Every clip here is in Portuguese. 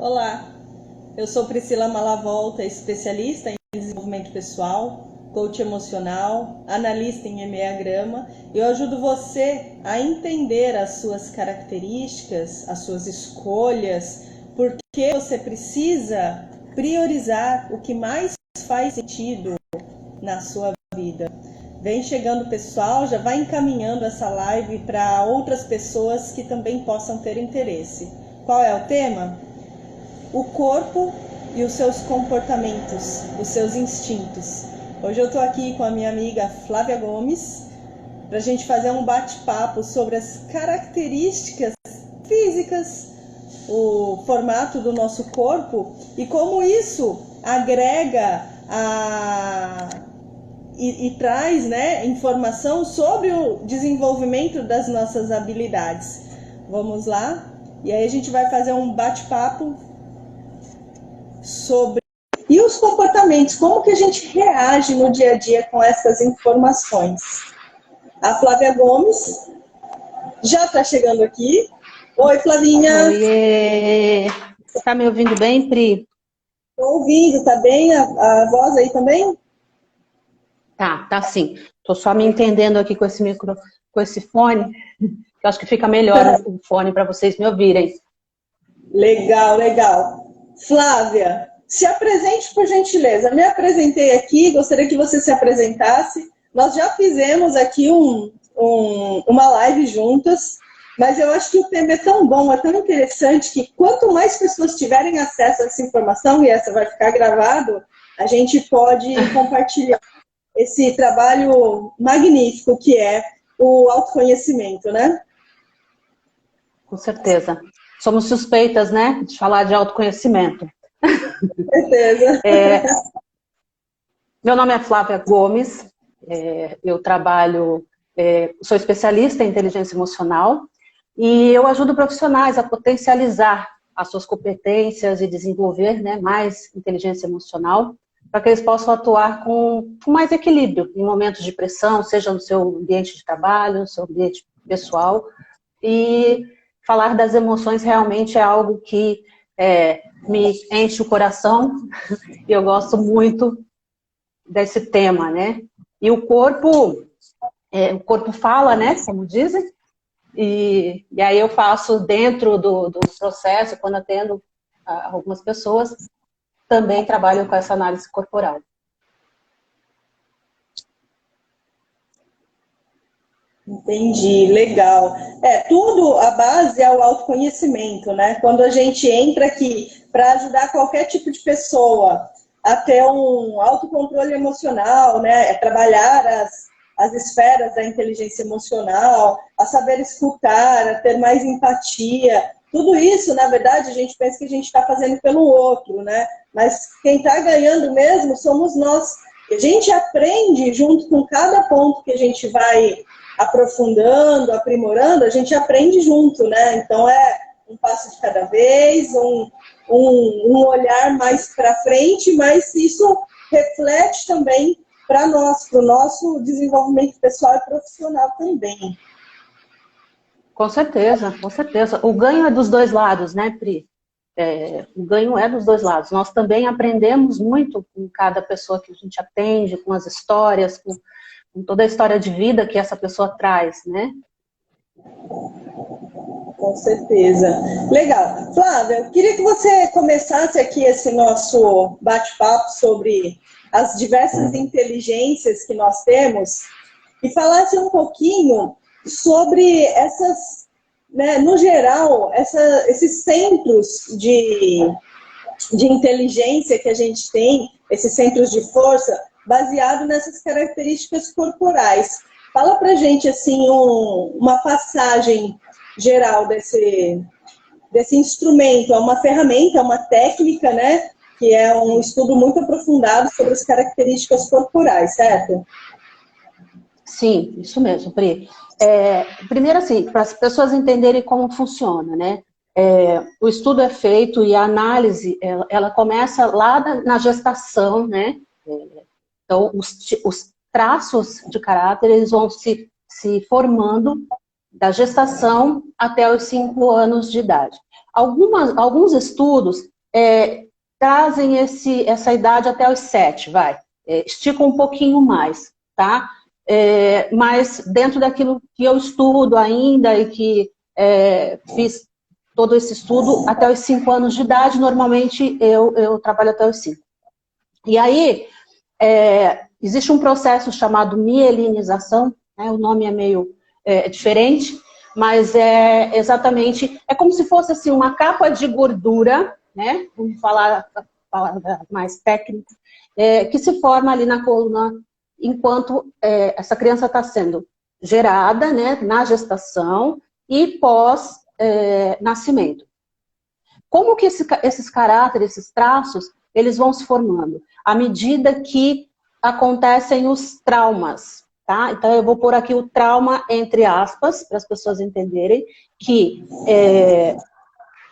Olá, eu sou Priscila Malavolta, especialista em desenvolvimento pessoal, coach emocional, analista em Enneagrama. Eu ajudo você a entender as suas características, as suas escolhas, porque você precisa priorizar o que mais faz sentido na sua vida. Vem chegando pessoal, já vai encaminhando essa live para outras pessoas que também possam ter interesse. Qual é o tema? O corpo e os seus comportamentos, os seus instintos. Hoje eu estou aqui com a minha amiga Flávia Gomes para a gente fazer um bate-papo sobre as características físicas, o formato do nosso corpo e como isso agrega e traz, né, informação sobre o desenvolvimento das nossas habilidades. Vamos lá? E aí a gente vai fazer um bate-papo sobre e os comportamentos, como que a gente reage no dia a dia com essas informações. A Flávia Gomes já está chegando aqui. Oi, Flavinha. Oiê! Tá me ouvindo bem, Pri? Estou ouvindo, tá bem? A voz aí também? Tá sim. Tô só me entendendo aqui com esse com esse fone. Eu acho que fica melhor o fone para vocês me ouvirem. Legal, legal. Flávia, se apresente por gentileza. Me apresentei aqui, gostaria que você se apresentasse. Nós já fizemos aqui uma live juntas, mas eu acho que o tema é tão bom, é tão interessante, que quanto mais pessoas tiverem acesso a essa informação, e essa vai ficar gravado, a gente pode compartilhar esse trabalho magnífico que é o autoconhecimento, né? Com certeza. Somos suspeitas, né, de falar de autoconhecimento. Com certeza. Meu nome é Flávia Gomes, eu trabalho, sou especialista em inteligência emocional e eu ajudo profissionais a potencializar as suas competências e desenvolver, né, mais inteligência emocional, para que eles possam atuar com mais equilíbrio em momentos de pressão, seja no seu ambiente de trabalho, no seu ambiente pessoal. E falar das emoções realmente é algo que me enche o coração e eu gosto muito desse tema, né? E o corpo fala, né, como dizem, e aí eu faço dentro do processo, quando atendo algumas pessoas, também trabalho com essa análise corporal. Entendi, legal. Tudo, a base é o autoconhecimento, né? Quando a gente entra aqui para ajudar qualquer tipo de pessoa a ter um autocontrole emocional, né? Trabalhar as esferas da inteligência emocional, a saber escutar, a ter mais empatia. Tudo isso, na verdade, a gente pensa que a gente está fazendo pelo outro, né? Mas quem está ganhando mesmo somos nós. A gente aprende junto com cada ponto que a gente vai aprofundando, aprimorando, a gente aprende junto, né? Então é um passo de cada vez, um olhar mais para frente, mas isso reflete também para nós, para o nosso desenvolvimento pessoal e profissional também. Com certeza, com certeza. O ganho é dos dois lados, né, Pri? O ganho é dos dois lados. Nós também aprendemos muito com cada pessoa que a gente atende, com as histórias, com toda a história de vida que essa pessoa traz, né? Com certeza. Legal. Flávia, eu queria que você começasse aqui esse nosso bate-papo sobre as diversas inteligências que nós temos e falasse um pouquinho sobre essas, né, no geral, esses centros de inteligência que a gente tem, esses centros de força, baseado nessas características corporais. Fala pra gente, assim, uma passagem geral desse instrumento. É uma ferramenta, é uma técnica, né? Que é um estudo muito aprofundado sobre as características corporais, certo? Sim, isso mesmo, Pri. Primeiro, assim, para as pessoas entenderem como funciona, né? O estudo é feito e a análise, ela começa lá na gestação, né? Então, os traços de caráter, eles vão se formando da gestação até os 5 anos de idade. Alguns estudos trazem essa idade até os 7, esticam um pouquinho mais, tá? Mas dentro daquilo que eu estudo ainda e que fiz todo esse estudo, até os 5 anos de idade, normalmente eu trabalho até os 5. E aí, existe um processo chamado mielinização, né? O nome é meio diferente, mas exatamente, como se fosse assim, uma capa de gordura, né? Vamos falar a palavra mais técnica, que se forma ali na coluna enquanto essa criança está sendo gerada, né, na gestação e pós-nascimento. Como que esses caráteres, esses traços, eles vão se formando? À medida que acontecem os traumas, tá? Então eu vou pôr aqui o trauma entre aspas, para as pessoas entenderem que...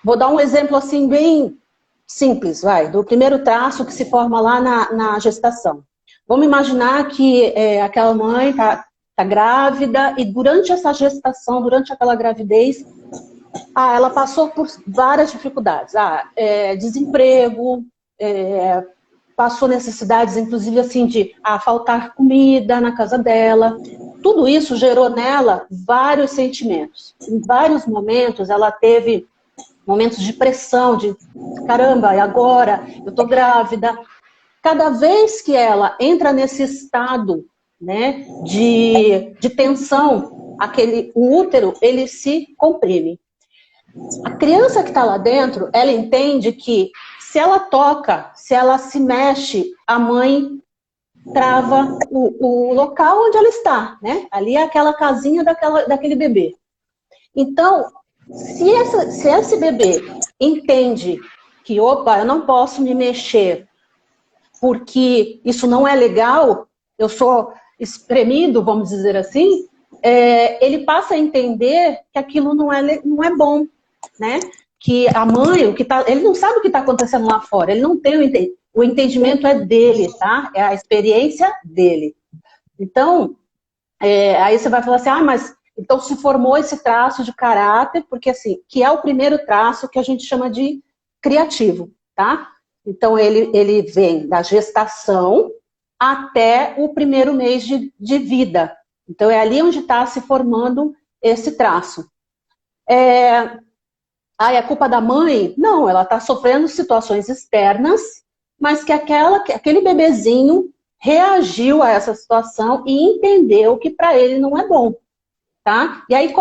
vou dar um exemplo assim bem simples, do primeiro traço que se forma lá na gestação. Vamos imaginar que aquela mãe está grávida e durante essa gestação, durante aquela gravidez, ela passou por várias dificuldades. Desemprego, passou necessidades, inclusive assim, de faltar comida na casa dela. Tudo isso gerou nela vários sentimentos. Em vários momentos ela teve momentos de pressão, de caramba, e agora? Eu tô grávida. Cada vez que ela entra nesse estado, né, de tensão, o útero, ele se comprime. A criança que está lá dentro, ela entende que se ela toca, se ela se mexe, a mãe trava o local onde ela está, né? Ali é aquela casinha daquele bebê. Então, se esse bebê entende que, opa, eu não posso me mexer porque isso não é legal, eu sou espremido, vamos dizer assim, ele passa a entender que aquilo não é bom, né? Que a mãe, ele não sabe o que está acontecendo lá fora, ele não tem o entendimento é dele, tá? É a experiência dele. Então, aí você vai falar assim, mas então se formou esse traço de caráter, porque assim, que é o primeiro traço que a gente chama de criativo, tá? Então ele vem da gestação até o primeiro mês de vida. Então é ali onde está se formando esse traço. É culpa da mãe? Não, ela está sofrendo situações externas, mas que aquele bebezinho reagiu a essa situação e entendeu que para ele não é bom, tá? E aí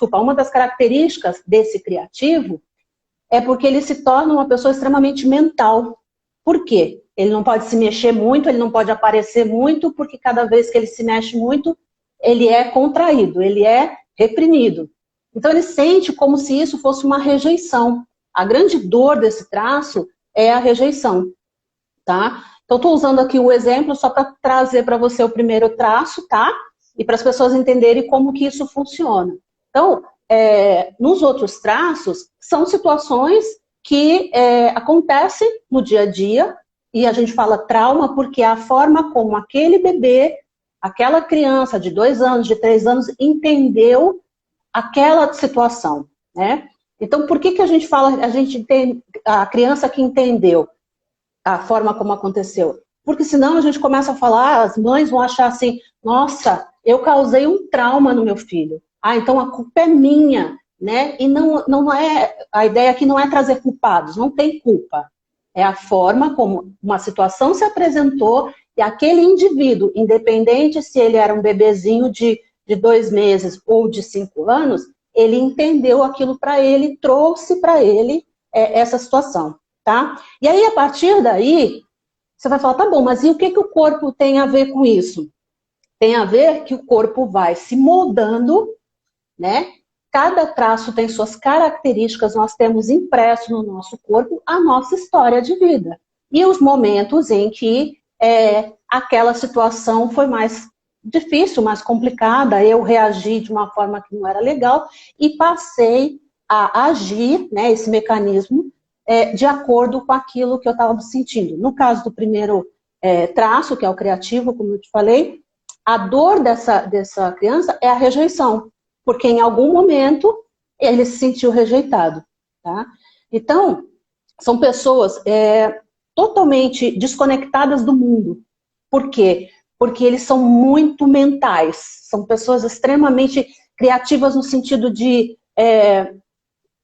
uma das características desse criativo é porque ele se torna uma pessoa extremamente mental. Por quê? Ele não pode se mexer muito, ele não pode aparecer muito, porque cada vez que ele se mexe muito, ele é contraído, ele é reprimido. Então ele sente como se isso fosse uma rejeição. A grande dor desse traço é a rejeição, tá? Então estou usando aqui o exemplo só para trazer para você o primeiro traço, tá? E para as pessoas entenderem como que isso funciona. Então, nos outros traços, são situações que acontecem no dia a dia, e a gente fala trauma porque é a forma como aquele bebê, aquela criança de 2 anos, de 3 anos, entendeu aquela situação, né? Então, por que a gente fala, a criança que entendeu a forma como aconteceu? Porque senão a gente começa a falar, as mães vão achar assim, nossa, eu causei um trauma no meu filho. Então a culpa é minha, né? E não é, a ideia aqui não é trazer culpados, não tem culpa. É a forma como uma situação se apresentou e aquele indivíduo, independente se ele era um bebezinho de 2 meses ou de 5 anos, ele entendeu aquilo para ele, trouxe para ele essa situação, tá? E aí, a partir daí, você vai falar, tá bom, mas e o que o corpo tem a ver com isso? Tem a ver que o corpo vai se moldando, né? Cada traço tem suas características, nós temos impresso no nosso corpo a nossa história de vida. E os momentos em que aquela situação foi mais difícil, mais complicada, eu reagi de uma forma que não era legal e passei a agir, né, esse mecanismo, de acordo com aquilo que eu estava sentindo. No caso do primeiro traço, que é o criativo, como eu te falei, a dor dessa criança é a rejeição. Porque em algum momento ele se sentiu rejeitado, tá? Então, são pessoas totalmente desconectadas do mundo. Por quê? Porque eles são muito mentais, são pessoas extremamente criativas no sentido de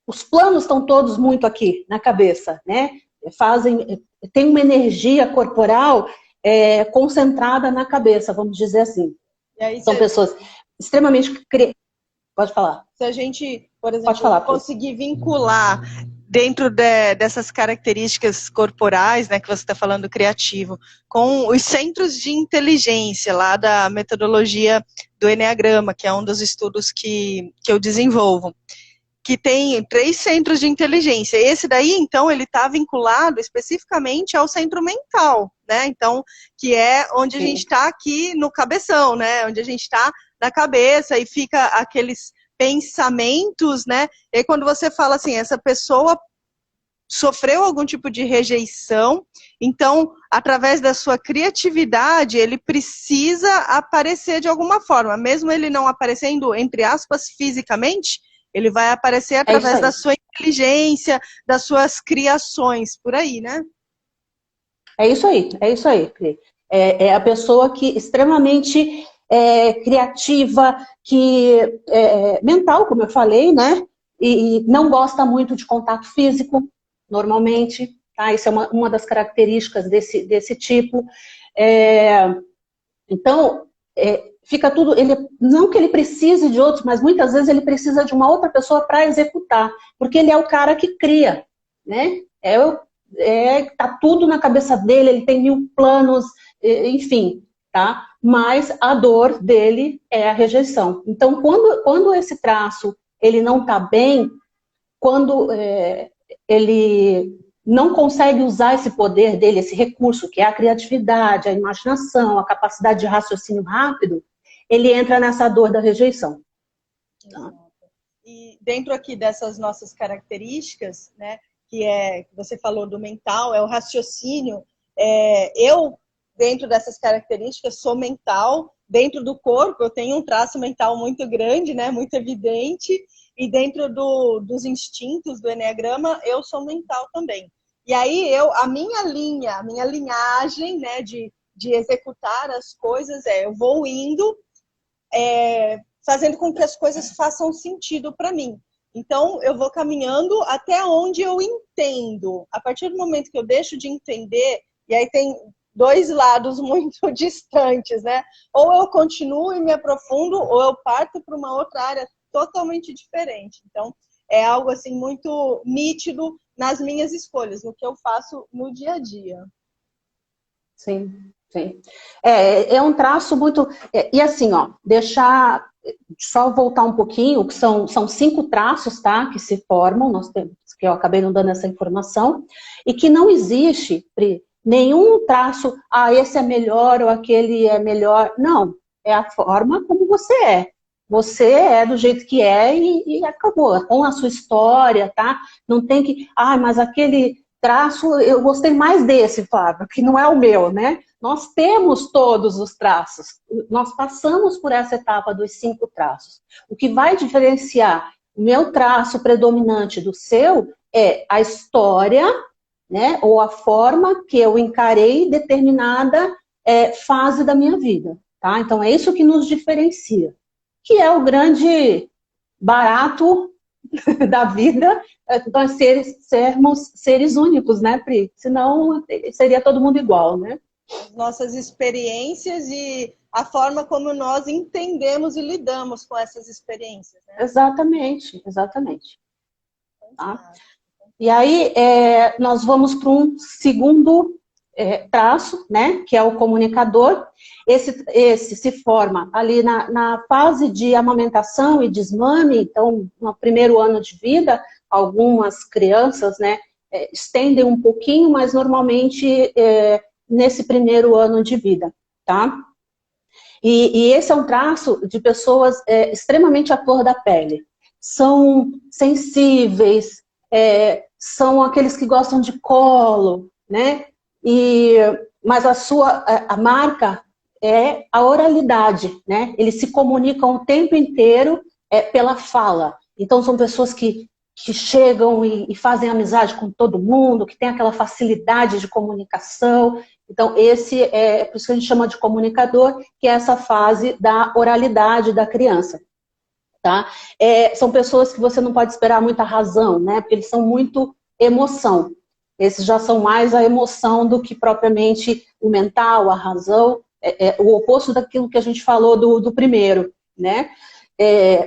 os planos estão todos muito aqui na cabeça, né? Tem uma energia corporal concentrada na cabeça, vamos dizer assim. E aí, são pessoas extremamente Pode falar. Se a gente, por exemplo, conseguir vincular dentro dessas características corporais, né, que você está falando criativo, com os centros de inteligência lá da metodologia do Eneagrama, que é um dos estudos que eu desenvolvo, que tem 3 centros de inteligência. Esse daí, então, ele está vinculado especificamente ao centro mental, né? Então, que é onde a gente está aqui no cabeção, né? Onde a gente está na cabeça e fica aqueles pensamentos, né? E aí, quando você fala assim, essa pessoa sofreu algum tipo de rejeição, então, através da sua criatividade, ele precisa aparecer de alguma forma, mesmo ele não aparecendo, entre aspas, fisicamente, ele vai aparecer através da sua inteligência, das suas criações, por aí, né? É isso aí. É a pessoa que extremamente criativa, que mental, como eu falei, né? E não gosta muito de contato físico, normalmente, tá? Isso é uma das características desse tipo. Então, fica tudo... não que ele precise de outros, mas muitas vezes ele precisa de uma outra pessoa para executar, porque ele é o cara que cria, né? Tá tudo na cabeça dele, ele tem 1000 planos, enfim, tá? Mas a dor dele é a rejeição. Então, quando esse traço ele não está bem, quando ele não consegue usar esse poder dele, esse recurso, que é a criatividade, a imaginação, a capacidade de raciocínio rápido, ele entra nessa dor da rejeição. Tá? E dentro aqui dessas nossas características, né, que você falou do mental, é o raciocínio, eu, dentro dessas características, sou mental, dentro do corpo eu tenho um traço mental muito grande, né, muito evidente, e dentro dos instintos do Eneagrama, eu sou mental também. E aí, a minha linhagem, né, de executar as coisas eu vou indo, fazendo com que as coisas façam sentido para mim. Então, eu vou caminhando até onde eu entendo. A partir do momento que eu deixo de entender, e aí tem 2 lados muito distantes, né? Ou eu continuo e me aprofundo, ou eu parto para uma outra área totalmente diferente. Então, é algo assim muito nítido nas minhas escolhas, no que eu faço no dia a dia. Sim, sim. É um traço muito... e assim, ó, só voltar um pouquinho, que são 5 traços, tá? Que se formam, que eu acabei não dando essa informação, e que não existe, Pri, nenhum traço, esse é melhor ou aquele é melhor. Não, é a forma como você é. Você é do jeito que é e acabou, com a sua história, tá? Não tem que, mas aquele traço, eu gostei mais desse, Flávio, que não é o meu, né? Nós temos todos os traços, nós passamos por essa etapa dos 5 traços. O que vai diferenciar o meu traço predominante do seu é a história, né? Ou a forma que eu encarei determinada fase da minha vida, tá? Então é isso que nos diferencia, que é o grande barato da vida, nós sermos seres únicos, né, Pri? Senão seria todo mundo igual, né? As nossas experiências e a forma como nós entendemos e lidamos com essas experiências, né? Exatamente. Tá? E aí, nós vamos para um segundo traço, né, que é o comunicador. Esse se forma ali na fase de amamentação e desmame. Então, no primeiro ano de vida, algumas crianças, né, estendem um pouquinho, mas normalmente nesse primeiro ano de vida, tá? E esse é um traço de pessoas extremamente à flor da pele. São sensíveis, são aqueles que gostam de colo, né? Mas a marca é a oralidade, né? Eles se comunicam o tempo inteiro pela fala. Então, são pessoas que chegam e fazem amizade com todo mundo, que tem aquela facilidade de comunicação. Então, esse é por isso que a gente chama de comunicador, que é essa fase da oralidade da criança. Tá? São pessoas que você não pode esperar muita razão, né? Porque eles são muito emoção. Esses já são mais a emoção do que propriamente o mental, a razão, o oposto daquilo que a gente falou do primeiro, né?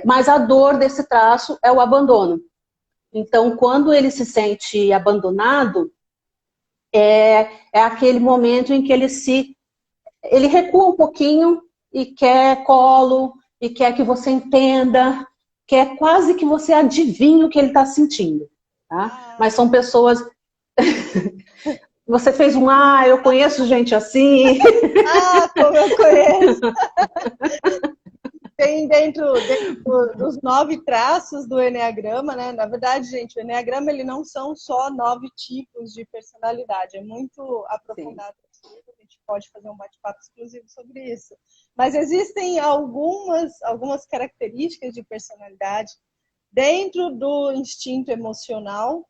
Mas a dor desse traço é o abandono. Então, quando ele se sente abandonado, é aquele momento em que ele recua um pouquinho e quer colo, e quer que você entenda, quer quase que você adivinhe o que ele está sentindo. Tá? Mas são pessoas... Você fez eu conheço gente assim. Como eu conheço. Tem dentro dos 9 traços do Eneagrama, né? Na verdade, gente, o Eneagrama ele não são só 9 tipos de personalidade, é muito aprofundado. A gente pode fazer um bate-papo exclusivo sobre isso. Mas existem algumas características de personalidade dentro do instinto emocional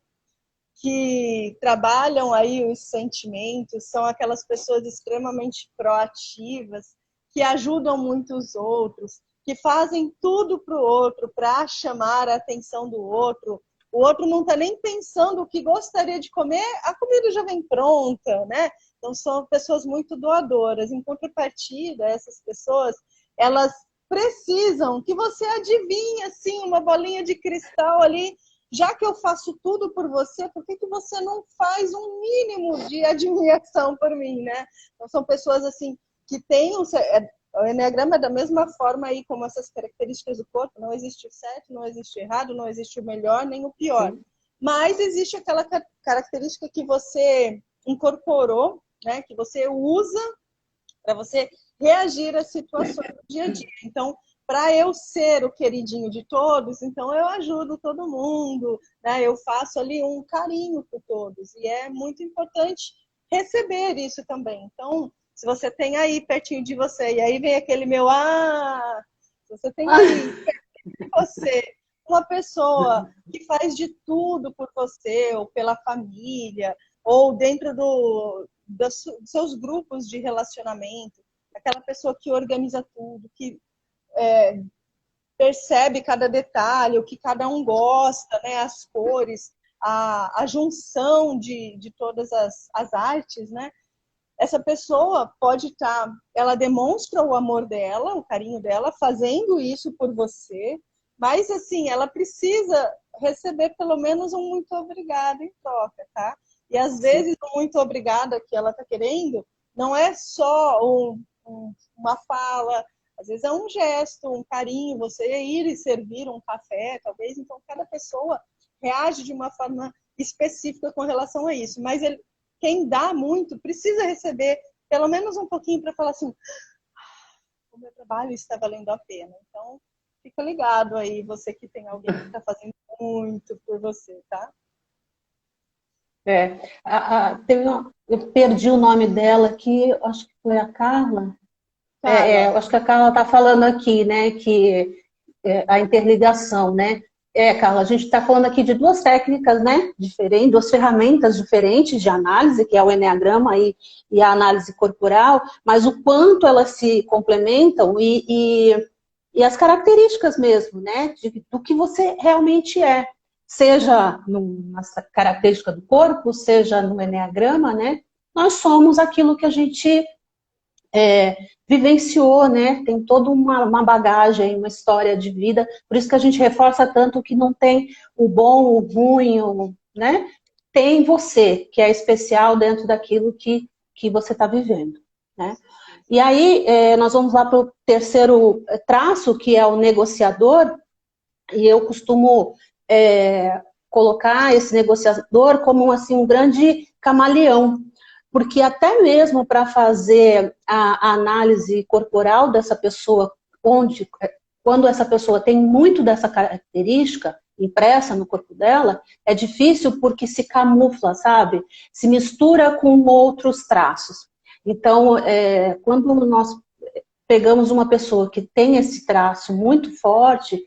que trabalham aí os sentimentos, são aquelas pessoas extremamente proativas, que ajudam muito os outros, que fazem tudo para o outro, para chamar a atenção do outro. O outro não está nem pensando o que gostaria de comer, a comida já vem pronta, né? Então, são pessoas muito doadoras. Em contrapartida, essas pessoas, elas precisam que você adivinhe, assim, uma bolinha de cristal ali. Já que eu faço tudo por você, por que você não faz um mínimo de admiração por mim, né? Então, são pessoas, assim, que têm... O Eneagrama é da mesma forma aí, como essas características do corpo. Não existe o certo, não existe o errado, não existe o melhor, nem o pior. Sim. Mas existe aquela característica que você incorporou, né? Que você usa para você reagir às situações do dia a dia. Então, para eu ser o queridinho de todos, então eu ajudo todo mundo, né? Eu faço ali um carinho por todos. E é muito importante receber isso também. Então, se você tem aí pertinho de você, e aí vem aquele meu, se você tem aí pertinho de você uma pessoa que faz de tudo por você, ou pela família, ou dentro dos seus grupos de relacionamento, aquela pessoa que organiza tudo, que percebe cada detalhe, o que cada um gosta, né? As cores, a junção de todas as artes, né? Essa pessoa pode estar, ela demonstra o amor dela, o carinho dela, fazendo isso por você, mas assim, ela precisa receber pelo menos um muito obrigada em troca, tá? E às vezes o muito obrigada que ela está querendo não é só uma fala, às vezes é um gesto, um carinho, você ir e servir um café, talvez. Então, cada pessoa reage de uma forma específica com relação a isso. Mas quem dá muito precisa receber pelo menos um pouquinho para falar assim, o meu trabalho está valendo a pena. Então, fica ligado aí, você que tem alguém que está fazendo muito por você, tá? Eu perdi o nome dela aqui, acho que foi a Carla. Acho que a Carla está falando aqui, né, que a interligação, né? Carla, a gente está falando aqui de duas técnicas, né, diferentes, duas ferramentas diferentes de análise, que é o Eneagrama e a análise corporal, mas o quanto elas se complementam e as características mesmo, né, do que você realmente é. Seja na característica do corpo, seja no Eneagrama, né, nós somos aquilo que a gente vivenciou, né? Tem toda uma bagagem, uma história de vida, por isso que a gente reforça tanto que não tem o bom, o ruim, né? Tem você, que é especial dentro daquilo que você está vivendo, né? E aí, nós vamos lá para o terceiro traço, que é o negociador, e eu costumo colocar esse negociador como assim, um grande camaleão, porque até mesmo para fazer a análise corporal dessa pessoa, quando essa pessoa tem muito dessa característica impressa no corpo dela, é difícil porque se camufla, sabe? Se mistura com outros traços. Então, quando nós pegamos uma pessoa que tem esse traço muito forte,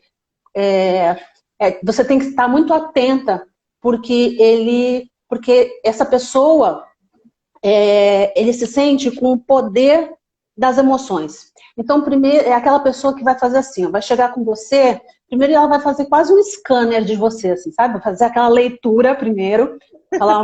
você tem que estar muito atenta, porque essa pessoa, ele se sente com o poder das emoções. Então, primeiro, é aquela pessoa que vai fazer assim, ó, vai chegar com você, primeiro ela vai fazer quase um scanner de você, assim, sabe? Vai fazer aquela leitura primeiro, falar,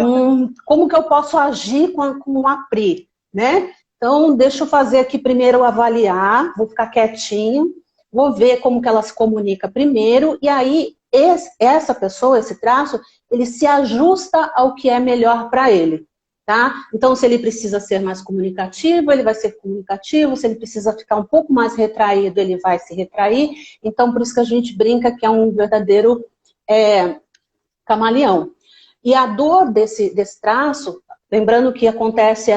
como que eu posso agir com a Pri, né? Então, deixa eu fazer aqui primeiro avaliar, vou ficar quietinho, vou ver como que ela se comunica primeiro, e aí essa pessoa, esse traço, ele se ajusta ao que é melhor para ele. Tá? Então, se ele precisa ser mais comunicativo, ele vai ser comunicativo. Se ele precisa ficar um pouco mais retraído, ele vai se retrair. Então, por isso que a gente brinca que é um verdadeiro camaleão. E a dor desse traço, lembrando que acontece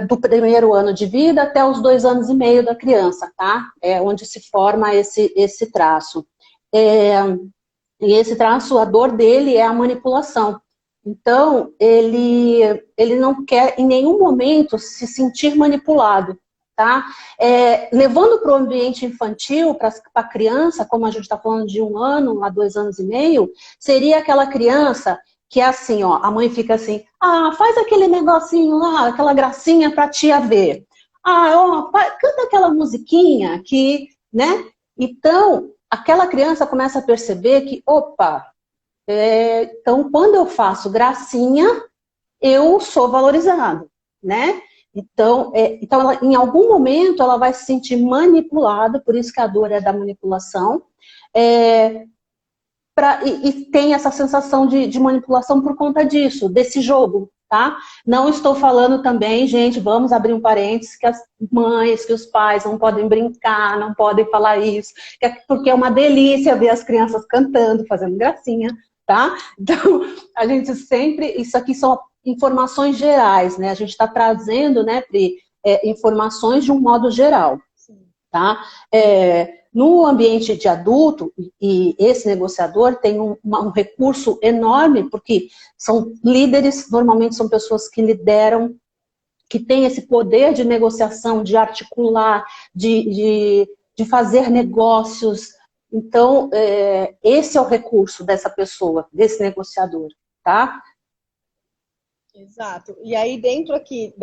do primeiro ano de vida até os 2 anos e meio da criança, tá? É onde se forma esse traço. E esse traço, a dor dele é a manipulação. Então, ele não quer em nenhum momento se sentir manipulado, tá? Levando para o ambiente infantil, para a criança, como a gente está falando de 1 ano a 2 anos e meio, seria aquela criança que é assim, ó, a mãe fica assim, faz aquele negocinho lá, aquela gracinha para a tia ver. Canta aquela musiquinha que, né? Então, aquela criança começa a perceber que, opa, então, quando eu faço gracinha, eu sou valorizado, né? Então ela, em algum momento, ela vai se sentir manipulada, por isso que a dor é da manipulação, e tem essa sensação de manipulação por conta disso, desse jogo, tá? Não estou falando também, gente, vamos abrir um parênteses, que as mães, que os pais não podem brincar, não podem falar isso, porque é uma delícia ver as crianças cantando, fazendo gracinha, tá? Então, a gente sempre, isso aqui são informações gerais, né? A gente está trazendo, né, Pri, informações de um modo geral, tá? No ambiente de adulto, e esse negociador tem um recurso enorme, porque são líderes, normalmente são pessoas que lideram, que têm esse poder de negociação, de articular, de fazer negócios. Então, esse é o recurso dessa pessoa, desse negociador, tá? Exato. E aí, dentro aqui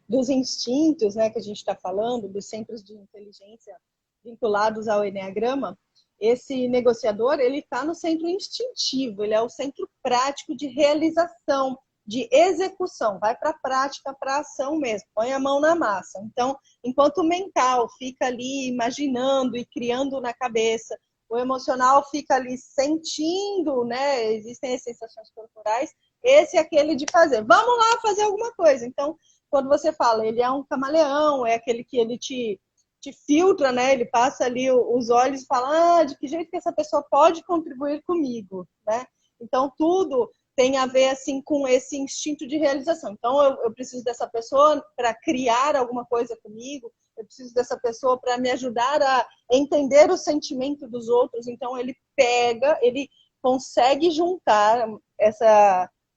dos instintos, né, que a gente está falando, dos centros de inteligência vinculados ao Eneagrama, esse negociador, ele está no centro instintivo, ele é o centro prático de realização, de execução, vai para a prática, para a ação mesmo, põe a mão na massa. Então, enquanto o mental fica ali imaginando e criando na cabeça, o emocional fica ali sentindo, né? Existem as sensações corporais, esse é aquele de fazer. Vamos lá fazer alguma coisa. Então, quando você fala, ele é um camaleão, é aquele que ele te filtra, né? Ele passa ali os olhos e fala, de que jeito que essa pessoa pode contribuir comigo, né? Então, tudo tem a ver, assim, com esse instinto de realização. Então, eu preciso dessa pessoa para criar alguma coisa comigo, eu preciso dessa pessoa para me ajudar a entender o sentimento dos outros. Então, ele consegue juntar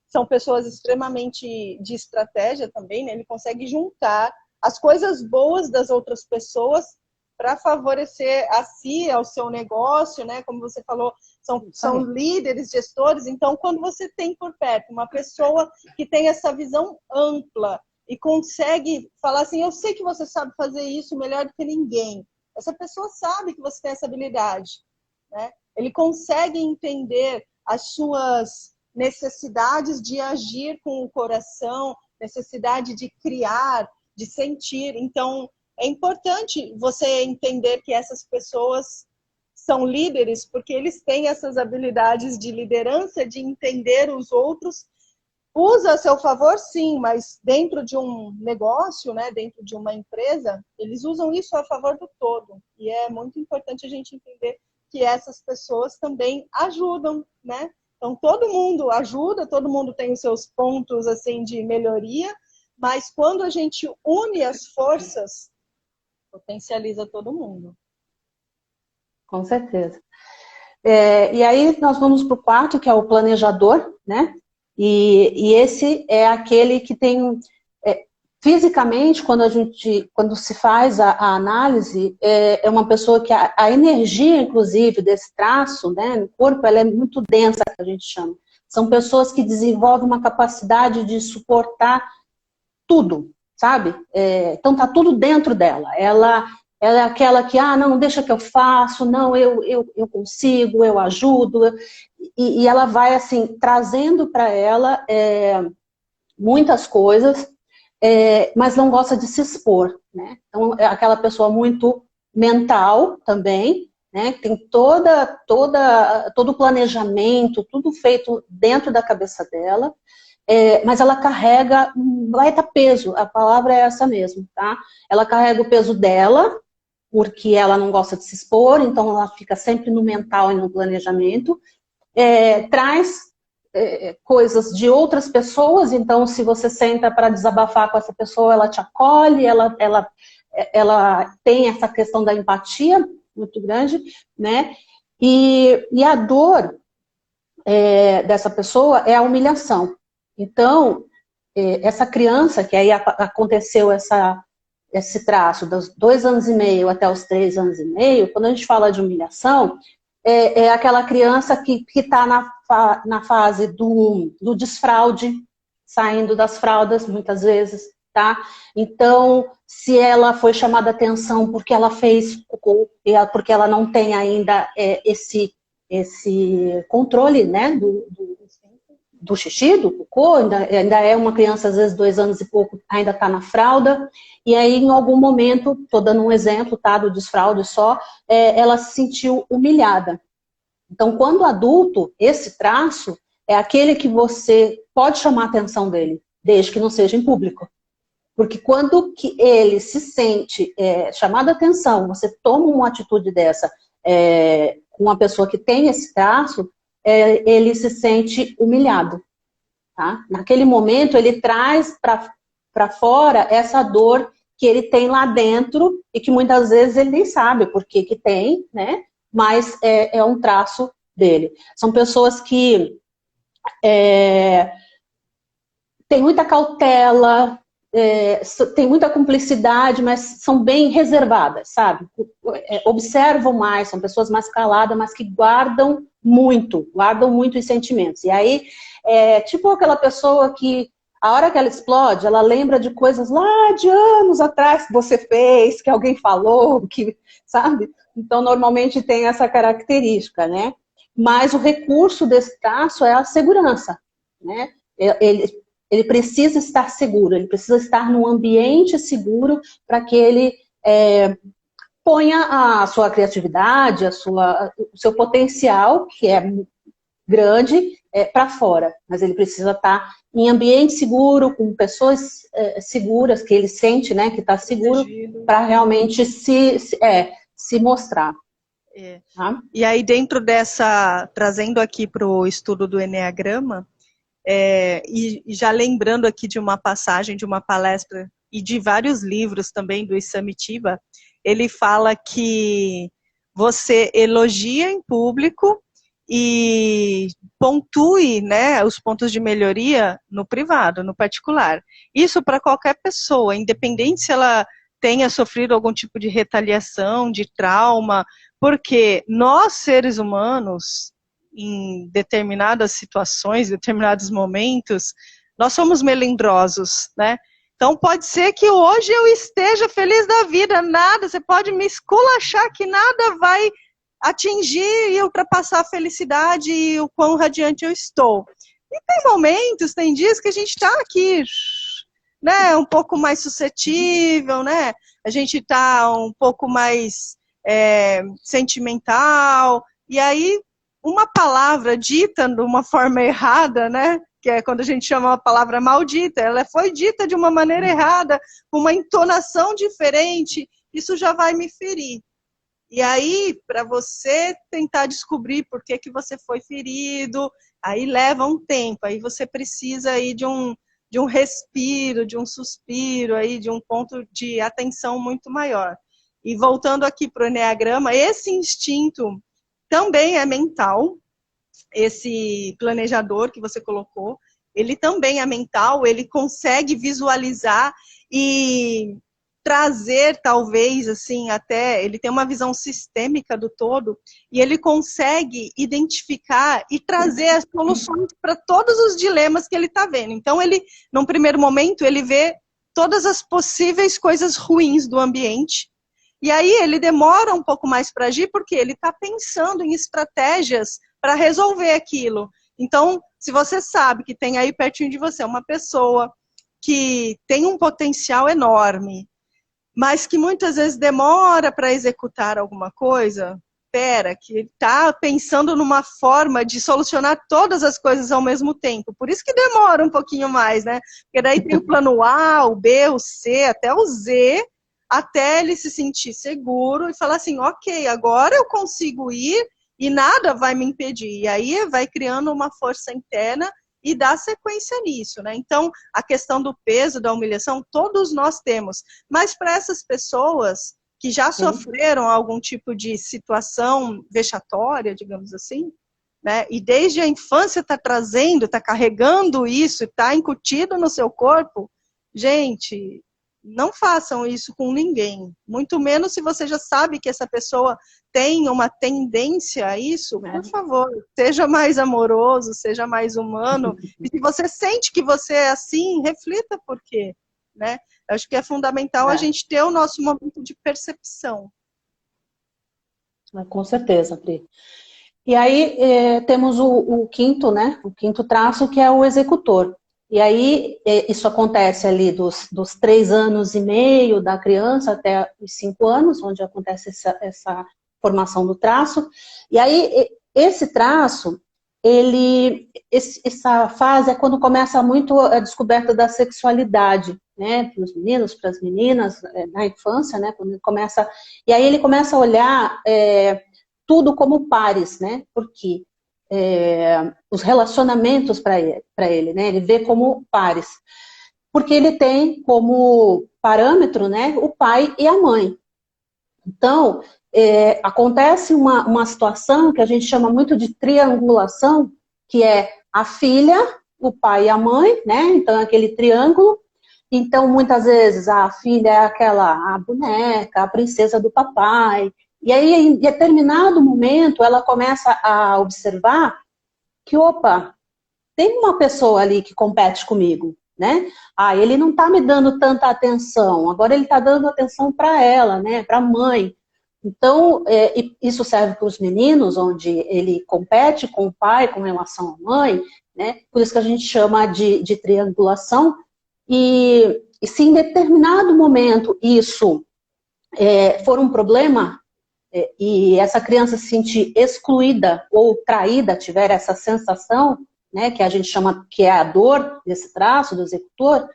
são pessoas extremamente de estratégia também, né? Ele consegue juntar as coisas boas das outras pessoas para favorecer a si, ao seu negócio, né? Como você falou, são líderes, gestores. Então, quando você tem por perto uma pessoa que tem essa visão ampla e consegue falar assim, eu sei que você sabe fazer isso melhor do que ninguém. Essa pessoa sabe que você tem essa habilidade, né? Ele consegue entender as suas necessidades de agir com o coração, necessidade de criar, de sentir. Então, é importante você entender que essas pessoas são líderes porque eles têm essas habilidades de liderança, de entender os outros. Usa a seu favor, sim, mas dentro de um negócio, né, dentro de uma empresa, eles usam isso a favor do todo. E é muito importante a gente entender que essas pessoas também ajudam, né? Então, todo mundo ajuda, todo mundo tem os seus pontos assim de melhoria, mas quando a gente une as forças, potencializa todo mundo. Com certeza. E aí nós vamos para o quarto, que é o planejador, né? E esse é aquele que tem Fisicamente, quando se faz a análise, é uma pessoa que a energia, inclusive, desse traço, né, no corpo, ela é muito densa, que a gente chama. São pessoas que desenvolvem uma capacidade de suportar tudo, sabe? Então tá tudo dentro dela. Ela é aquela que, não, deixa que eu faço, não, eu consigo, eu ajudo. E ela vai, assim, trazendo para ela muitas coisas, mas não gosta de se expor, né? Então, é aquela pessoa muito mental também, né? Tem todo o planejamento, tudo feito dentro da cabeça dela, mas ela carrega um baita peso, a palavra é essa mesmo, tá? Ela carrega o peso dela, porque ela não gosta de se expor, então ela fica sempre no mental e no planejamento, traz coisas de outras pessoas, então se você senta para desabafar com essa pessoa, ela te acolhe, ela tem essa questão da empatia muito grande, né? E a dor dessa pessoa é a humilhação. Então, essa criança, que aí aconteceu esse traço dos 2 anos e meio até os 3 anos e meio, quando a gente fala de humilhação, é aquela criança que está na fase do desfraude, saindo das fraldas, muitas vezes, tá? Então, se ela foi chamada a atenção porque ela fez cocô, porque ela não tem ainda esse controle, né, do xixi, do cocô, ainda é uma criança, às vezes 2 anos e pouco, ainda está na fralda, e aí em algum momento, estou dando um exemplo, tá, do desfraude só, ela se sentiu humilhada. Então, quando adulto, esse traço é aquele que você pode chamar a atenção dele, desde que não seja em público. Porque quando que ele se sente chamado a atenção, você toma uma atitude dessa com uma pessoa que tem esse traço, ele se sente humilhado. Tá? Naquele momento, ele traz para fora essa dor que ele tem lá dentro e que muitas vezes ele nem sabe por que tem, né? Mas é um traço dele. São pessoas que têm muita cautela, tem muita cumplicidade, mas são bem reservadas, sabe? Observam mais, são pessoas mais caladas, mas que guardam muito os sentimentos. E aí, tipo aquela pessoa que, a hora que ela explode, ela lembra de coisas lá de anos atrás que você fez, que alguém falou, que, sabe? Então, normalmente tem essa característica, né? Mas o recurso desse traço é a segurança, né? Ele precisa estar seguro, ele precisa estar num ambiente seguro para que ele ponha a sua criatividade, o seu potencial, que é grande, para fora. Mas ele precisa estar em ambiente seguro, com pessoas seguras, que ele sente, né, que está seguro, para realmente se mostrar. Tá? E aí, dentro dessa, trazendo aqui para o estudo do Eneagrama, e já lembrando aqui de uma passagem, de uma palestra e de vários livros também do Samitiba, ele fala que você elogia em público e pontue, né, os pontos de melhoria no privado, no particular. Isso para qualquer pessoa, independente se ela tenha sofrido algum tipo de retaliação, de trauma, porque nós, seres humanos, em determinadas situações, determinados momentos, nós somos melindrosos, né? Então pode ser que hoje eu esteja feliz da vida, nada, você pode me esculachar que nada vai atingir e ultrapassar a felicidade e o quão radiante eu estou. E tem momentos, tem dias que a gente está aqui, né, um pouco mais suscetível, né? A gente está um pouco mais sentimental, e aí uma palavra dita de uma forma errada, né? Que é quando a gente chama uma palavra maldita, ela foi dita de uma maneira errada, com uma entonação diferente, isso já vai me ferir. E aí, para você tentar descobrir por que você foi ferido, aí leva um tempo, aí você precisa aí de um respiro, de um suspiro, aí, de um ponto de atenção muito maior. E voltando aqui para o Eneagrama, esse instinto também é mental, esse planejador que você colocou, ele também é mental, ele consegue visualizar e trazer, talvez, assim, até, ele tem uma visão sistêmica do todo, e ele consegue identificar e trazer as soluções para todos os dilemas que ele está vendo. Então, ele, num primeiro momento, ele vê todas as possíveis coisas ruins do ambiente, e aí ele demora um pouco mais para agir, porque ele está pensando em estratégias para resolver aquilo. Então, se você sabe que tem aí pertinho de você uma pessoa que tem um potencial enorme, mas que muitas vezes demora para executar alguma coisa, que ele está pensando numa forma de solucionar todas as coisas ao mesmo tempo. Por isso que demora um pouquinho mais, né? Porque daí tem o plano A, o B, o C, até o Z, até ele se sentir seguro e falar assim, ok, agora eu consigo ir e nada vai me impedir. E aí vai criando uma força interna e dá sequência nisso, né? Então, a questão do peso, da humilhação, todos nós temos. Mas para essas pessoas que já sofreram algum tipo de situação vexatória, digamos assim, né? E desde a infância está trazendo, está carregando isso, está incutido no seu corpo, gente, não façam isso com ninguém. Muito menos se você já sabe que essa pessoa tem uma tendência a isso, por favor, seja mais amoroso, seja mais humano. E se você sente que você é assim, reflita por quê, né? Eu acho que é fundamental a gente ter o nosso momento de percepção. Com certeza, Pri. E aí temos o quinto, né? O quinto traço, que é o executor. E aí isso acontece ali dos 3 anos e meio da criança até os 5 anos, onde acontece essa formação do traço. E aí esse traço, essa fase é quando começa muito a descoberta da sexualidade, né? Para os meninos, para as meninas, na infância, né? Quando ele começa, e aí ele começa a olhar tudo como pares, né? Porque os relacionamentos para ele, né? Ele vê como pares. Porque ele tem como parâmetro, né, o pai e a mãe. Então, acontece uma situação que a gente chama muito de triangulação, que é a filha, o pai e a mãe, né? Então, é aquele triângulo. Então, muitas vezes, a filha é a boneca, a princesa do papai. E aí, em determinado momento, ela começa a observar que, opa, tem uma pessoa ali que compete comigo, né? Ele não está me dando tanta atenção, agora ele está dando atenção para ela, né? Para a mãe. Então, isso serve para os meninos, onde ele compete com o pai com relação à mãe, né? Por isso que a gente chama de triangulação. E se em determinado momento isso for um problema, e essa criança se sentir excluída ou traída, tiver essa sensação, né, que a gente chama que é a dor desse traço do executor,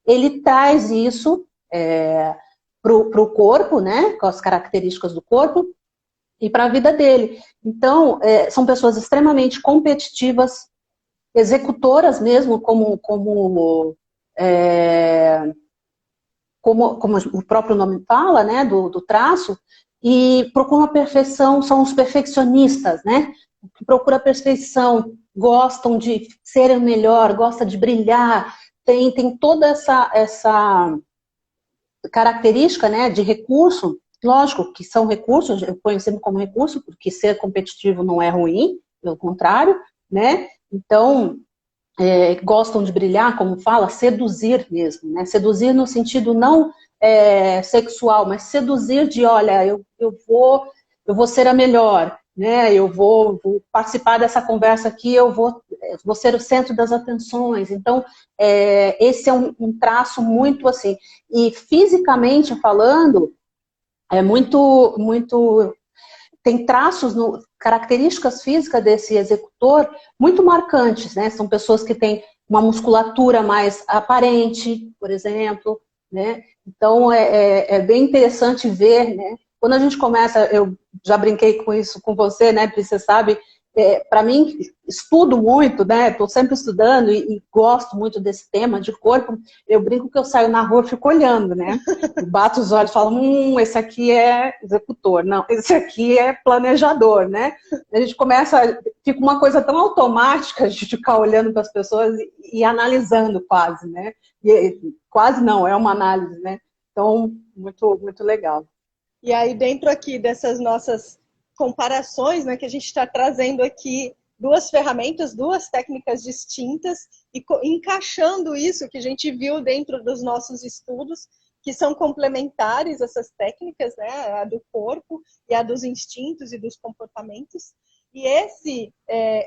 ele traz isso para o corpo, né, com as características do corpo, e para a vida dele. Então, são pessoas extremamente competitivas, executoras mesmo, como o próprio nome fala, né, do traço, e procuram a perfeição, são os perfeccionistas, né, que procuram a perfeição, gostam de serem melhor, gostam de brilhar, tem toda essa característica, né, de recurso. Lógico que são recursos, eu ponho sempre como recurso, porque ser competitivo não é ruim, pelo contrário, né, então gostam de brilhar, como fala, seduzir mesmo, né? Seduzir no sentido não sexual, mas seduzir de, olha, eu vou ser a melhor, né? Eu vou participar dessa conversa aqui, eu vou ser o centro das atenções. Então, esse é um traço muito assim. E fisicamente falando, é muito tem traços, características físicas desse executor muito marcantes, né? São pessoas que têm uma musculatura mais aparente, por exemplo, né? Então, é bem interessante ver, né? Quando a gente começa, eu já brinquei com isso com você, né? Porque você sabe para mim, estudo muito, né? Estou sempre estudando e gosto muito desse tema de corpo. Eu brinco que eu saio na rua e fico olhando, né? Eu bato os olhos e falo, esse aqui é executor, não, esse aqui é planejador, né? A gente fica uma coisa tão automática de ficar olhando para as pessoas e analisando quase, né? Quase não, é uma análise, né? Então, muito, muito legal. E aí, dentro aqui dessas nossas comparações, né, que a gente está trazendo aqui duas ferramentas, duas técnicas distintas e encaixando isso que a gente viu dentro dos nossos estudos, que são complementares essas técnicas, né, a do corpo e a dos instintos e dos comportamentos. E esse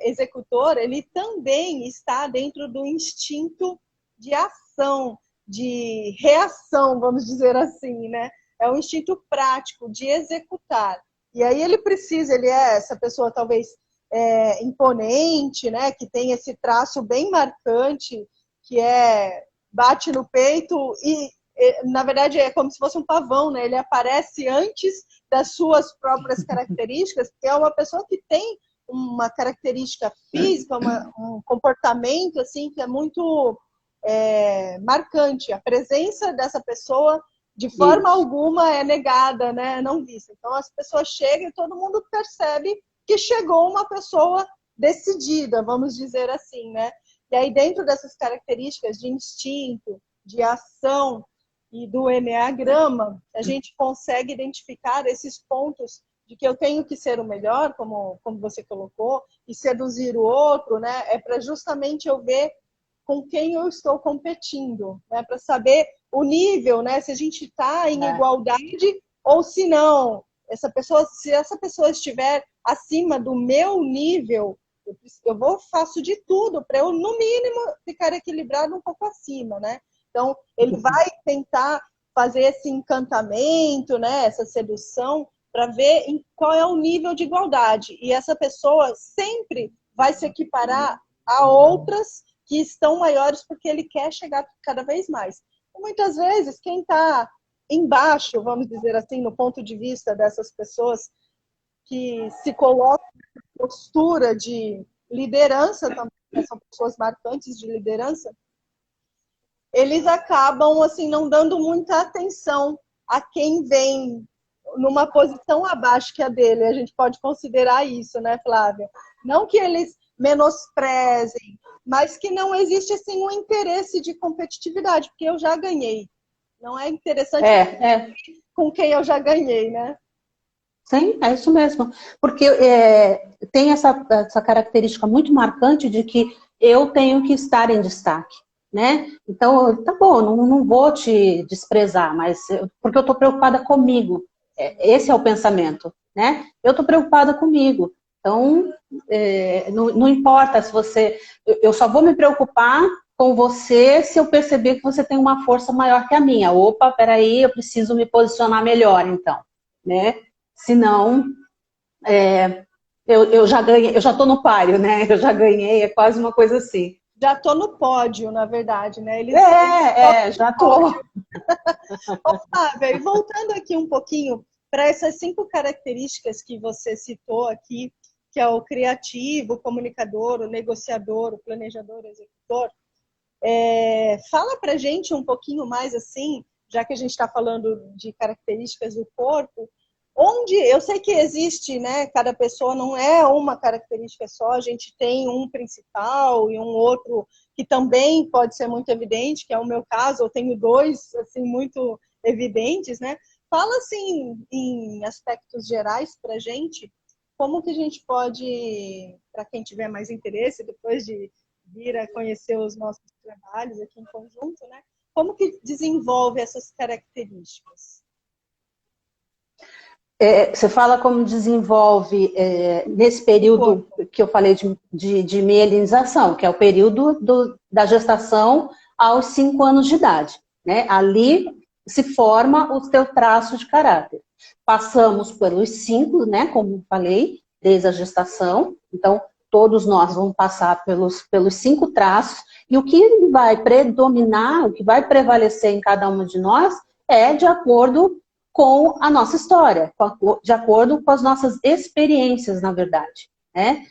executor, ele também está dentro do instinto de ação, de reação, vamos dizer assim, né? É um instinto prático de executar. E aí ele é essa pessoa talvez imponente, né? Que tem esse traço bem marcante, que bate no peito e, na verdade, é como se fosse um pavão, né? Ele aparece antes das suas próprias características, porque é uma pessoa que tem uma característica física, um comportamento assim que é muito marcante. A presença dessa pessoa de forma alguma é negada, né? Não vista. Então as pessoas chegam e todo mundo percebe que chegou uma pessoa decidida, vamos dizer assim, né? E aí dentro dessas características de instinto, de ação e do enneagrama, a gente consegue identificar esses pontos de que eu tenho que ser o melhor, como você colocou, e seduzir o outro, né? É para justamente eu ver com quem eu estou competindo, né? Para saber o nível, né? Se a gente está em igualdade ou se não. Se essa pessoa estiver acima do meu nível, faço de tudo para eu, no mínimo, ficar equilibrado um pouco acima, né? Então, ele vai tentar fazer esse encantamento, né? Essa sedução, para ver qual é o nível de igualdade. E essa pessoa sempre vai se equiparar a outras que estão maiores porque ele quer chegar cada vez mais. E muitas vezes, quem está embaixo, vamos dizer assim, no ponto de vista dessas pessoas que se colocam em postura de liderança também, são pessoas marcantes de liderança, eles acabam assim não dando muita atenção a quem vem numa posição abaixo que a dele. A gente pode considerar isso, né, Flávia? Não que eles menosprezem, mas que não existe assim um interesse de competitividade, porque eu já ganhei. Não é interessante com quem eu já ganhei, né? Sim, é isso mesmo. Porque tem essa característica muito marcante de que eu tenho que estar em destaque, né? Então, tá bom, não vou te desprezar, mas porque eu estou preocupada comigo. Esse é o pensamento, né? Eu estou preocupada comigo. Então, não importa se você... Eu só vou me preocupar com você se eu perceber que você tem uma força maior que a minha. Opa, peraí, eu preciso me posicionar melhor, então, né? Senão, eu já ganhei, eu já estou no páreo, né? Eu já ganhei, é quase uma coisa assim. Já estou no pódio, na verdade, né? Já estou. Flávia, e voltando aqui um pouquinho para essas 5 características que você citou aqui, que é o criativo, o comunicador, o negociador, o planejador, o executor, fala para a gente um pouquinho mais assim, já que a gente está falando de características do corpo, onde eu sei que existe, né? Cada pessoa não é uma característica só, a gente tem um principal e um outro que também pode ser muito evidente, que é o meu caso, eu tenho 2 assim muito evidentes, né? Fala assim em aspectos gerais para a gente, como que a gente pode, para quem tiver mais interesse, depois de vir a conhecer os nossos trabalhos aqui em conjunto, né? Como que desenvolve essas características? Você fala como desenvolve nesse período que eu falei de mielinização, que é o período da gestação aos 5 anos de idade, né? Ali se forma o teu traço de caráter. Passamos pelos 5, né? Como falei, desde a gestação. Então, todos nós vamos passar pelos 5 traços. E o que vai predominar, o que vai prevalecer em cada uma de nós é de acordo com a nossa história, de acordo com as nossas experiências, na verdade. né?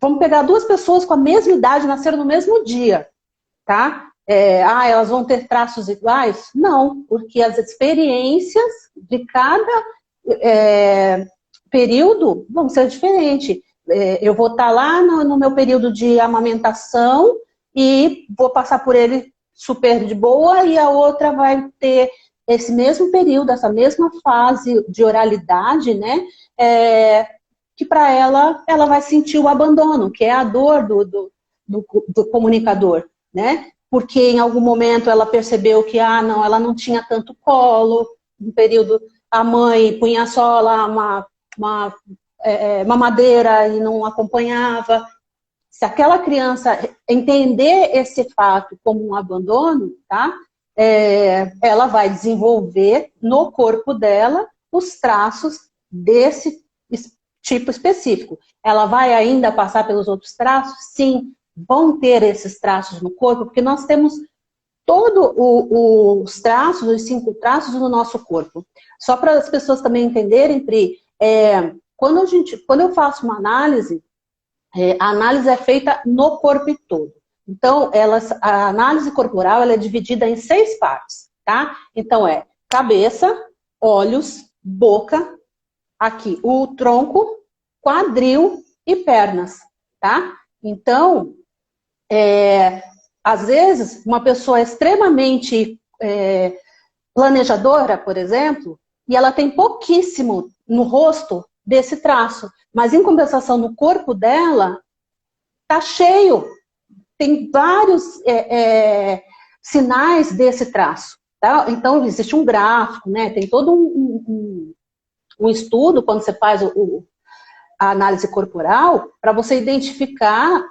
Vamos pegar duas pessoas com a mesma idade, nasceram no mesmo dia, tá? Elas vão ter traços iguais? Não, porque as experiências de cada período vão ser diferentes. Eu vou estar lá no meu período de amamentação e vou passar por ele super de boa, e a outra vai ter esse mesmo período, essa mesma fase de oralidade, né? Que para ela vai sentir o abandono, que é a dor do comunicador, né? Porque em algum momento ela percebeu que, não, ela não tinha tanto colo, no período a mãe punha só lá uma mamadeira e não acompanhava. Se aquela criança entender esse fato como um abandono, tá? Ela vai desenvolver no corpo dela os traços desse tipo específico. Ela vai ainda passar pelos outros traços? Sim, vão ter esses traços no corpo, porque nós temos todos os traços, os 5 traços no nosso corpo. Só para as pessoas também entenderem, Pri, quando eu faço uma análise, a análise é feita no corpo todo. Então, a análise corporal ela é dividida em 6 partes, tá? Então, cabeça, olhos, boca, aqui o tronco, quadril e pernas, tá? Então, às vezes, uma pessoa extremamente planejadora, por exemplo, e ela tem pouquíssimo no rosto desse traço, mas em compensação no corpo dela, tá cheio, tem vários sinais desse traço, tá? Então, existe um gráfico, né? Tem todo um estudo, quando você faz a análise corporal, para você identificar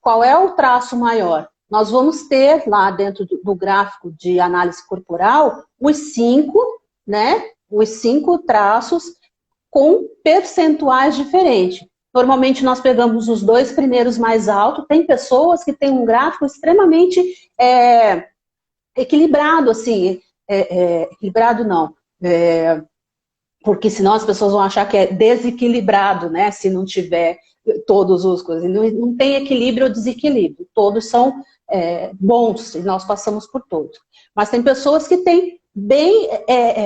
qual é o traço maior. Nós vamos ter lá dentro do gráfico de análise corporal os 5, né? Os 5 traços com percentuais diferentes. Normalmente nós pegamos os 2 primeiros mais altos. Tem pessoas que têm um gráfico extremamente equilibrado, assim, equilibrado não, porque senão as pessoas vão achar que é desequilibrado, né, se não tiver todos os coisas. Não tem equilíbrio ou desequilíbrio, todos são bons, e nós passamos por todos. Mas tem pessoas que têm bem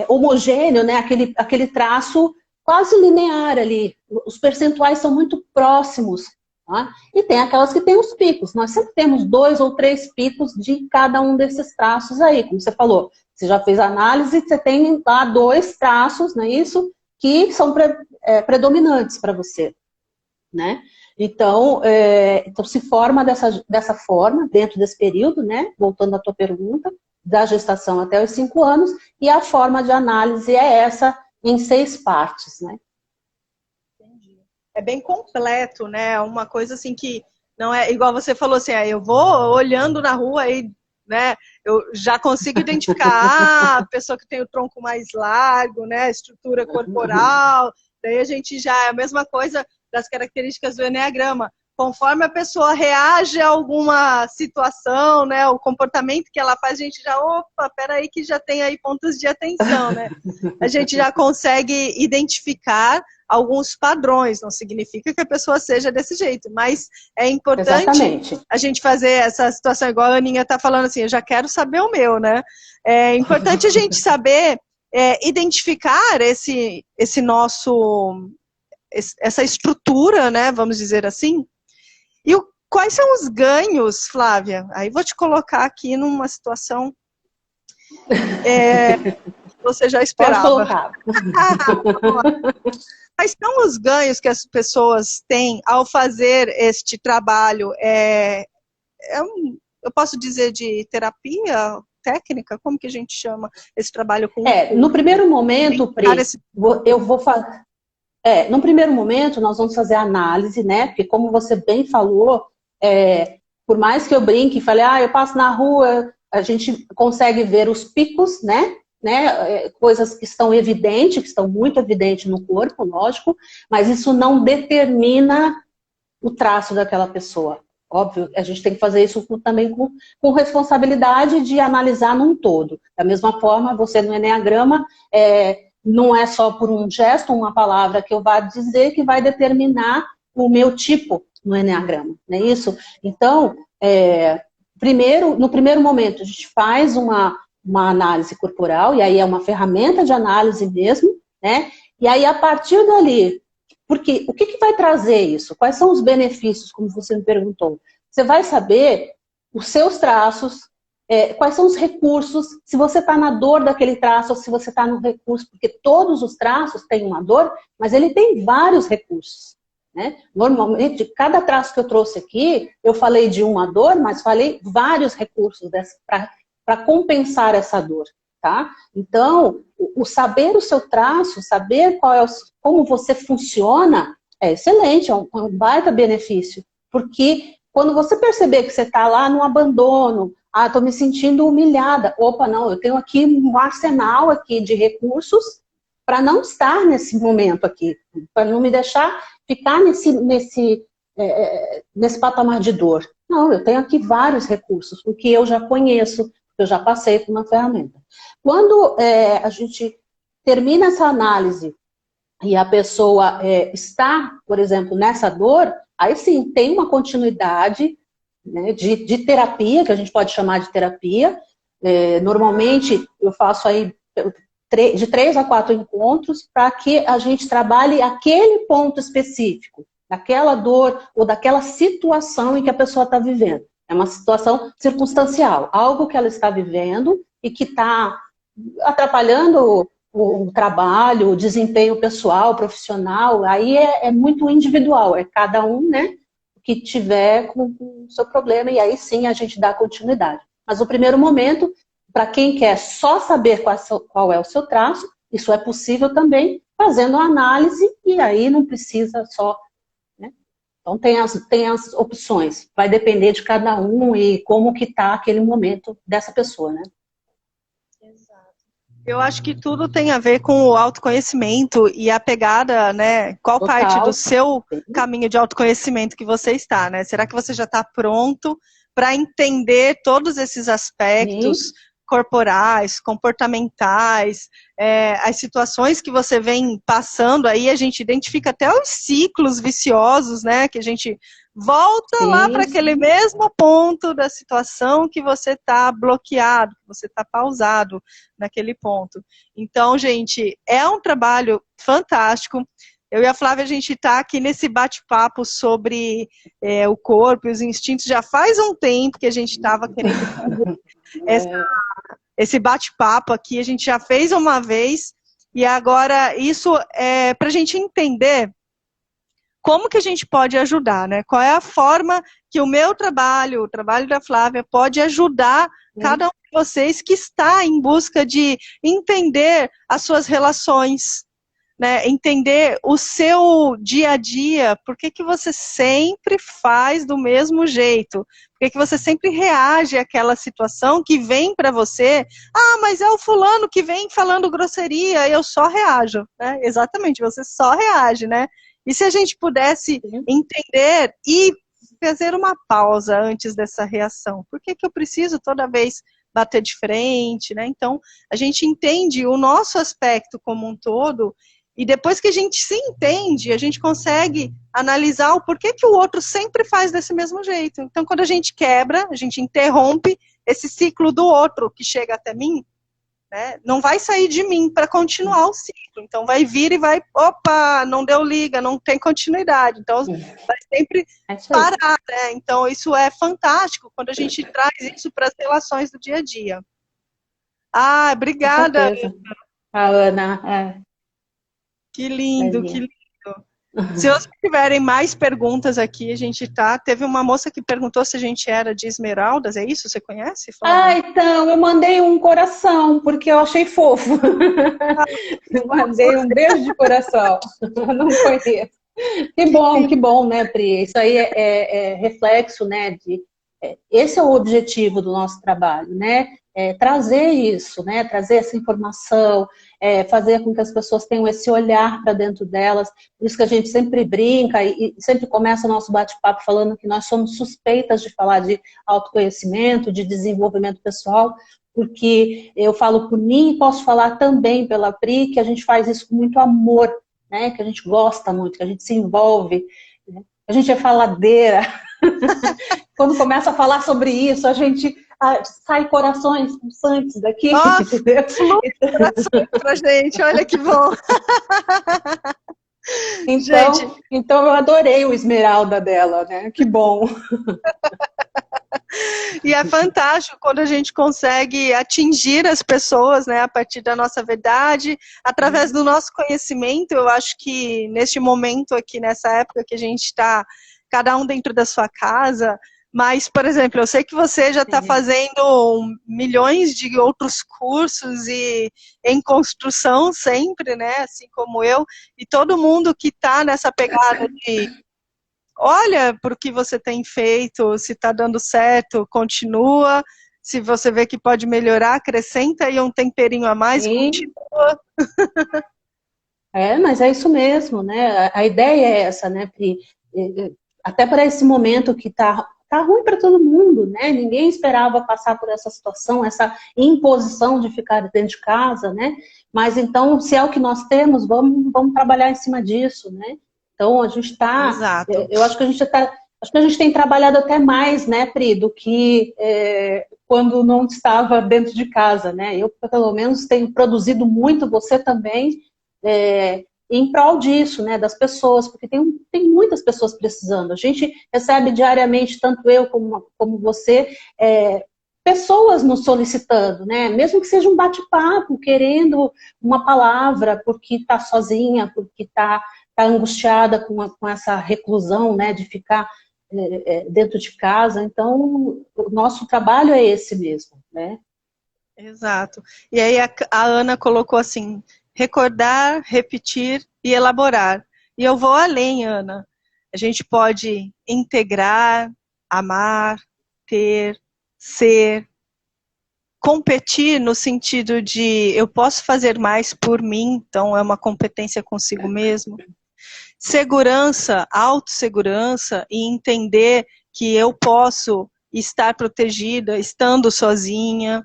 homogêneo, né, aquele traço quase linear ali, os percentuais são muito próximos, tá? E tem aquelas que têm os picos, nós sempre temos 2 ou 3 picos de cada um desses traços aí, como você falou, você já fez a análise, você tem lá 2 traços, não é isso? Que são predominantes para você, né? Então, se forma dessa forma, dentro desse período, né? Voltando à tua pergunta, da gestação até os 5 anos, e a forma de análise é essa, em 6 partes, né? Entendi. É bem completo, né? Uma coisa assim que não é igual você falou assim, eu vou olhando na rua e, né, eu já consigo identificar a pessoa que tem o tronco mais largo, né, estrutura corporal, daí a gente já é a mesma coisa das características do eneagrama. Conforme a pessoa reage a alguma situação, né, o comportamento que ela faz, a gente já, peraí que já tem aí pontos de atenção, né? A gente já consegue identificar alguns padrões, não significa que a pessoa seja desse jeito, mas é importante Exatamente. A gente fazer essa situação, igual a Aninha está falando assim, eu já quero saber o meu, né? É importante a gente saber identificar essa estrutura, né, vamos dizer assim. E quais são os ganhos, Flávia? Aí vou te colocar aqui numa situação você já esperava. Pode colocar. Quais são os ganhos que as pessoas têm ao fazer este trabalho? Eu posso dizer de terapia técnica? Como que a gente chama esse trabalho com no primeiro momento, Pri, eu vou falar. No primeiro momento, nós vamos fazer a análise, né? Porque como você bem falou, por mais que eu brinque e fale, eu passo na rua, a gente consegue ver os picos, né? Coisas que estão evidentes, que estão muito evidentes no corpo, lógico, mas isso não determina o traço daquela pessoa. Óbvio, a gente tem que fazer isso também com responsabilidade de analisar num todo. Da mesma forma, você no eneagrama, não é só por um gesto, uma palavra que eu vá dizer que vai determinar o meu tipo no Enneagrama, não é isso? Então, no primeiro momento, a gente faz uma análise corporal, e aí é uma ferramenta de análise mesmo, né? E aí, a partir dali, porque o que vai trazer isso? Quais são os benefícios, como você me perguntou? Você vai saber os seus traços, quais são os recursos, se você está na dor daquele traço ou se você está no recurso, porque todos os traços têm uma dor, mas ele tem vários recursos, né? Normalmente, cada traço que eu trouxe aqui, eu falei de uma dor, mas falei vários recursos para compensar essa dor, tá? Então, o saber o seu traço, saber como você funciona, é excelente, é um baita benefício, porque quando você perceber que você está lá no abandono, estou me sentindo humilhada. Opa, não, eu tenho aqui um arsenal aqui de recursos para não estar nesse momento aqui, para não me deixar ficar nesse patamar de dor. Não, eu tenho aqui vários recursos, porque eu já conheço, eu já passei por uma ferramenta. Quando a gente termina essa análise e a pessoa está, por exemplo, nessa dor, aí sim, tem uma continuidade, né, de terapia, que a gente pode chamar de terapia. Normalmente, eu faço aí de 3 a 4 encontros para que a gente trabalhe aquele ponto específico, daquela dor ou daquela situação em que a pessoa está vivendo. É uma situação circunstancial, algo que ela está vivendo e que está atrapalhando o trabalho, o desempenho pessoal, profissional. Aí é muito individual, é cada um, né, que tiver com o seu problema, e aí sim a gente dá continuidade. Mas o primeiro momento, para quem quer só saber qual é o seu traço, isso é possível também fazendo a análise, e aí não precisa só, né? Então tem as opções, vai depender de cada um e como que está aquele momento dessa pessoa, né? Eu acho que tudo tem a ver com o autoconhecimento e a pegada, né? Qual Total. Parte do seu caminho de autoconhecimento que você está, né? Será que você já está pronto para entender todos esses aspectos corporais, comportamentais, as situações que você vem passando aí, a gente identifica até os ciclos viciosos, né? Que a gente volta lá para aquele mesmo ponto da situação que você está bloqueado, que você está pausado naquele ponto. Então, gente, é um trabalho fantástico. Eu e a Flávia, a gente está aqui nesse bate-papo sobre o corpo e os instintos já faz um tempo que a gente estava querendo fazer esse bate-papo aqui, a gente já fez uma vez, e agora isso é para a gente entender como que a gente pode ajudar, né? Qual é a forma que o meu trabalho, o trabalho da Flávia, pode ajudar cada um de vocês que está em busca de entender as suas relações, né? Entender o seu dia a dia, por que você sempre faz do mesmo jeito, por que você sempre reage àquela situação que vem para você, mas é o fulano que vem falando grosseria, eu só reajo, né? Exatamente, você só reage, né? E se a gente pudesse entender e fazer uma pausa antes dessa reação? Por que eu preciso toda vez bater de frente, né? Então, a gente entende o nosso aspecto como um todo, e depois que a gente se entende, a gente consegue analisar o porquê que o outro sempre faz desse mesmo jeito. Então, quando a gente quebra, a gente interrompe esse ciclo do outro que chega até mim, né? Não vai sair de mim para continuar o ciclo. Então vai vir e vai, opa, não deu liga, não tem continuidade. Então vai sempre parar, né? Então isso é fantástico quando a gente traz isso para as relações do dia a dia. Obrigada, Ana. Que lindo, que lindo. Se vocês tiverem mais perguntas aqui, a gente tá. Teve uma moça que perguntou se a gente era de Esmeraldas, é isso? Você conhece, Flávia? Então, eu mandei um coração, porque eu achei fofo. Eu mandei um beijo de coração. Eu não conheço. Que bom, né, Pri? Isso aí é reflexo, né? Esse é o objetivo do nosso trabalho, né? Trazer isso, né? Trazer essa informação, fazer com que as pessoas tenham esse olhar para dentro delas. Por isso que a gente sempre brinca e sempre começa o nosso bate-papo falando que nós somos suspeitas de falar de autoconhecimento, de desenvolvimento pessoal, porque eu falo por mim e posso falar também pela Pri, que a gente faz isso com muito amor, né? Que a gente gosta muito, que a gente se envolve, né? A gente é faladeira. Quando começa a falar sobre isso, a gente sai corações pulsantes daqui. Nossa, entendeu? Corações pra gente, olha que bom. Então eu adorei o Esmeralda dela, né? Que bom. E é fantástico quando a gente consegue atingir as pessoas, né, a partir da nossa verdade, através do nosso conhecimento. Eu acho que neste momento aqui, nessa época que a gente está, cada um dentro da sua casa, mas, por exemplo, eu sei que você já está fazendo milhões de outros cursos e em construção sempre, né, assim como eu, e todo mundo que está nessa pegada de olha para o que você tem feito, se está dando certo, continua. Se você vê que pode melhorar, acrescenta aí um temperinho a mais, continua. Mas é isso mesmo, né? A ideia é essa, né, Pri? Até para esse momento que tá ruim para todo mundo, né? Ninguém esperava passar por essa situação, essa imposição de ficar dentro de casa, né? Mas então, se é o que nós temos, vamos trabalhar em cima disso, né? Então, a gente está... Eu acho que a gente tem trabalhado até mais, né, Pri, do que quando não estava dentro de casa, né? Eu, pelo menos, tenho produzido muito, você também, em prol disso, né, das pessoas, porque tem muitas pessoas precisando. A gente recebe diariamente, tanto eu como você, pessoas nos solicitando, né? Mesmo que seja um bate-papo, querendo uma palavra, porque está sozinha, porque está angustiada com essa reclusão, né, de ficar dentro de casa. Então, o nosso trabalho é esse mesmo, né? Exato. E aí a Ana colocou assim, recordar, repetir e elaborar. E eu vou além, Ana. A gente pode integrar, amar, ter, ser, competir no sentido de eu posso fazer mais por mim, então é uma competência consigo mesmo. Segurança, autossegurança e entender que eu posso estar protegida estando sozinha.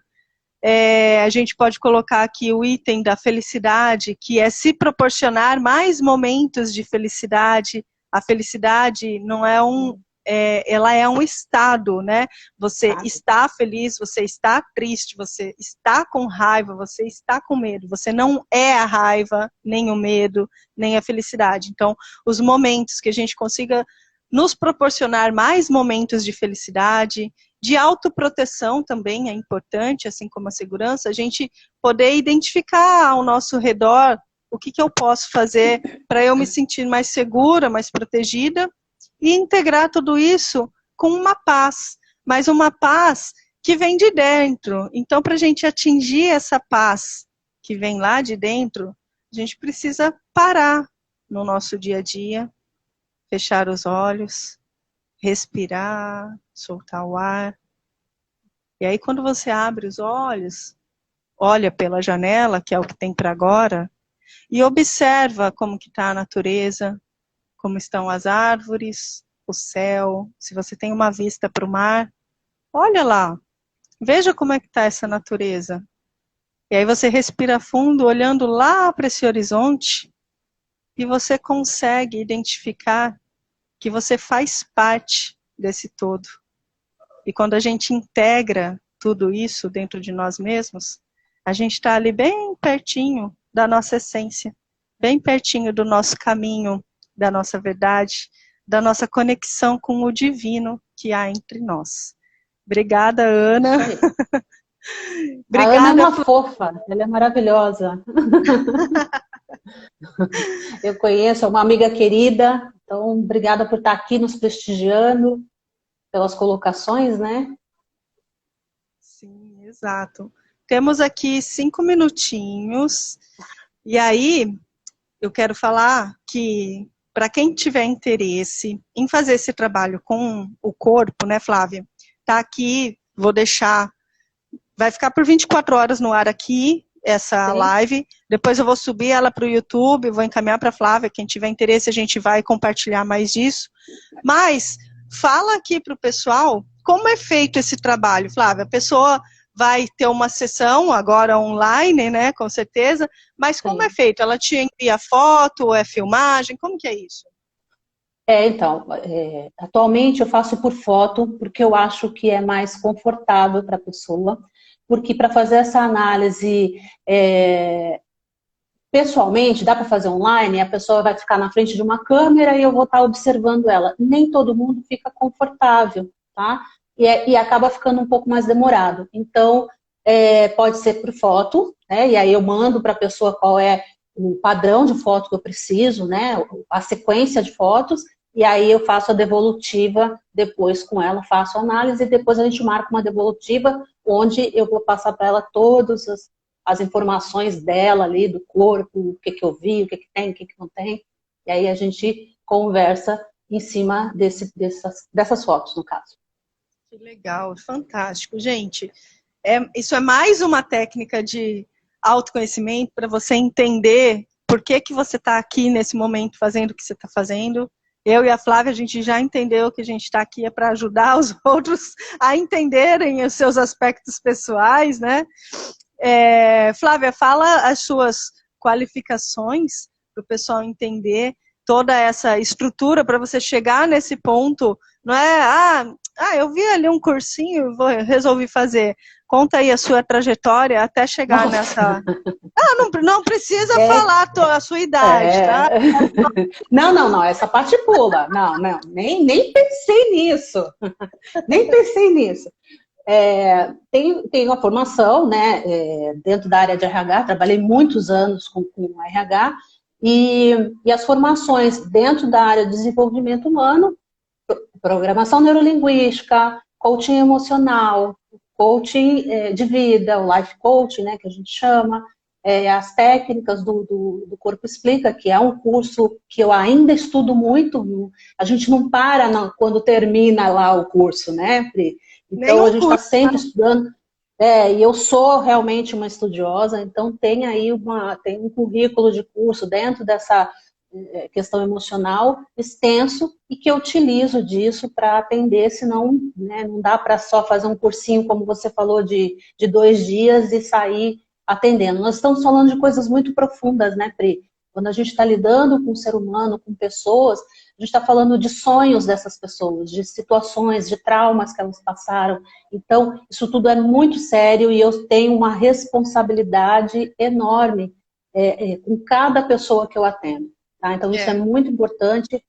A gente pode colocar aqui o item da felicidade, que é se proporcionar mais momentos de felicidade. A felicidade não é ela é um estado, né? Você está feliz, você está triste, você está com raiva, você está com medo. Você não é a raiva, nem o medo, nem a felicidade. Então, os momentos que a gente consiga nos proporcionar mais momentos de felicidade, de autoproteção também é importante, assim como a segurança, a gente poder identificar ao nosso redor o que eu posso fazer para eu me sentir mais segura, mais protegida, e integrar tudo isso com uma paz, mas uma paz que vem de dentro. Então, para a gente atingir essa paz que vem lá de dentro, a gente precisa parar no nosso dia a dia, fechar os olhos, respirar, soltar o ar. E aí, quando você abre os olhos, olha pela janela, que é o que tem para agora, e observa como que está a natureza, como estão as árvores, o céu. Se você tem uma vista para o mar, olha lá, veja como é que está essa natureza. E aí você respira fundo, olhando lá para esse horizonte, e você consegue identificar que você faz parte desse todo. E quando a gente integra tudo isso dentro de nós mesmos, a gente está ali bem pertinho da nossa essência, bem pertinho do nosso caminho, da nossa verdade, da nossa conexão com o divino que há entre nós. Obrigada, Ana. Obrigada. A Ana é uma fofa, ela é maravilhosa. Eu conheço, é uma amiga querida, então obrigada por estar aqui nos prestigiando, pelas colocações, né? Sim, exato. Temos aqui 5 minutinhos, e aí eu quero falar que para quem tiver interesse em fazer esse trabalho com o corpo, né, Flávia? Tá aqui, vou deixar, vai ficar por 24 horas no ar aqui, essa Sim. live. Depois eu vou subir ela para o YouTube, vou encaminhar para a Flávia. Quem tiver interesse, a gente vai compartilhar mais disso. Mas fala aqui para o pessoal como é feito esse trabalho, Flávia. A pessoa vai ter uma sessão agora online, né, com certeza, mas como Sim. é feito? Ela te envia foto, é filmagem, como que é isso? Então, atualmente eu faço por foto, porque eu acho que é mais confortável para a pessoa, porque para fazer essa análise pessoalmente, dá para fazer online, a pessoa vai ficar na frente de uma câmera e eu vou estar observando ela. Nem todo mundo fica confortável, tá? E acaba ficando um pouco mais demorado. Então, pode ser por foto, né? E aí eu mando para a pessoa qual é o padrão de foto que eu preciso, né? A sequência de fotos, e aí eu faço a devolutiva depois com ela, faço a análise, e depois a gente marca uma devolutiva, onde eu vou passar para ela todas as informações dela ali, do corpo, o que eu vi, o que tem, o que não tem, e aí a gente conversa em cima dessas fotos, no caso. Que legal, fantástico. Gente, isso é mais uma técnica de autoconhecimento para você entender por que você está aqui nesse momento fazendo o que você está fazendo. Eu e a Flávia, a gente já entendeu que a gente está aqui para ajudar os outros a entenderem os seus aspectos pessoais, né? Flávia, fala as suas qualificações para o pessoal entender toda essa estrutura para você chegar nesse ponto. Não é, eu vi ali um cursinho, resolvi fazer. Conta aí a sua trajetória até chegar nessa... não precisa falar a sua idade, tá? Não, essa parte pula. Não, nem pensei nisso. Nem pensei nisso. Tenho a formação, né, dentro da área de RH, trabalhei muitos anos com RH, e as formações dentro da área de desenvolvimento humano, programação neurolinguística, coaching emocional, coaching de vida, o life coaching, né, que a gente chama, as técnicas do Corpo Explica, que é um curso que eu ainda estudo muito, a gente não para quando termina lá o curso, né, Pri? Então a gente está sempre estudando, e eu sou realmente uma estudiosa, então tem aí tem um currículo de curso dentro dessa questão emocional extenso e que eu utilizo disso para atender, senão, né, não dá para só fazer um cursinho, como você falou, de 2 dias e sair atendendo. Nós estamos falando de coisas muito profundas, né, Pri? Quando a gente está lidando com o ser humano, com pessoas, a gente está falando de sonhos dessas pessoas, de situações, de traumas que elas passaram. Então, isso tudo é muito sério e eu tenho uma responsabilidade enorme com cada pessoa que eu atendo. Tá? Então, isso é muito importante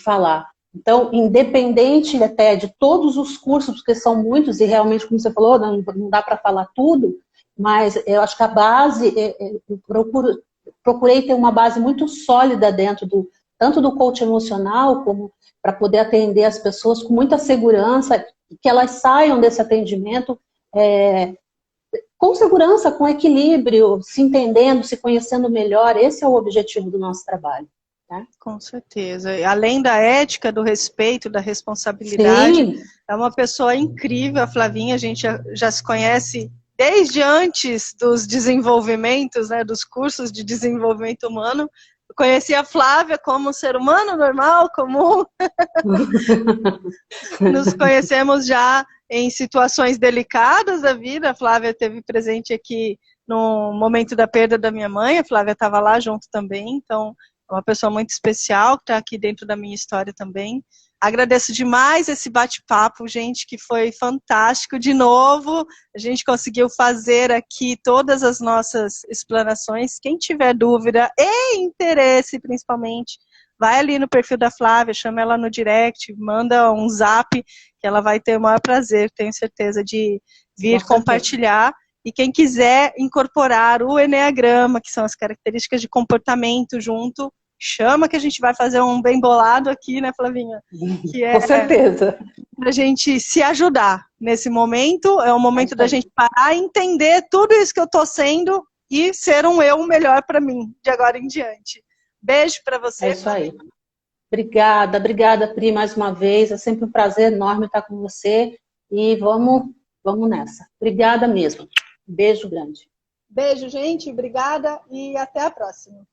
falar. Então, independente até de todos os cursos, porque são muitos, e realmente, como você falou, não dá para falar tudo, mas eu acho que a base, eu procurei ter uma base muito sólida dentro tanto do coaching emocional, como para poder atender as pessoas com muita segurança, que elas saiam desse atendimento com segurança, com equilíbrio, se entendendo, se conhecendo melhor. Esse é o objetivo do nosso trabalho. Tá? Com certeza. Além da ética, do respeito, da responsabilidade, sim, é uma pessoa incrível, a Flavinha, a gente já se conhece desde antes dos desenvolvimentos, né, dos cursos de desenvolvimento humano. Eu conheci a Flávia como um ser humano normal, comum. Nos conhecemos já em situações delicadas da vida. A Flávia esteve presente aqui no momento da perda da minha mãe, a Flávia estava lá junto também, então é uma pessoa muito especial que está aqui dentro da minha história também. Agradeço demais esse bate-papo, gente, que foi fantástico. De novo, a gente conseguiu fazer aqui todas as nossas explanações. Quem tiver dúvida e interesse, principalmente, vai ali no perfil da Flávia, chama ela no direct, manda um zap, que ela vai ter o maior prazer, tenho certeza, de vir compartilhar. E quem quiser incorporar o Eneagrama, que são as características de comportamento junto, chama que a gente vai fazer um bem bolado aqui, né, Flavinha? Que com certeza. Pra gente se ajudar nesse momento, é o momento da gente parar e entender tudo isso que eu tô sendo e ser um eu melhor para mim, de agora em diante. Beijo para você. É isso aí. Obrigada, Pri, mais uma vez. É sempre um prazer enorme estar com você e vamos nessa. Obrigada mesmo. Beijo grande. Beijo, gente. Obrigada e até a próxima.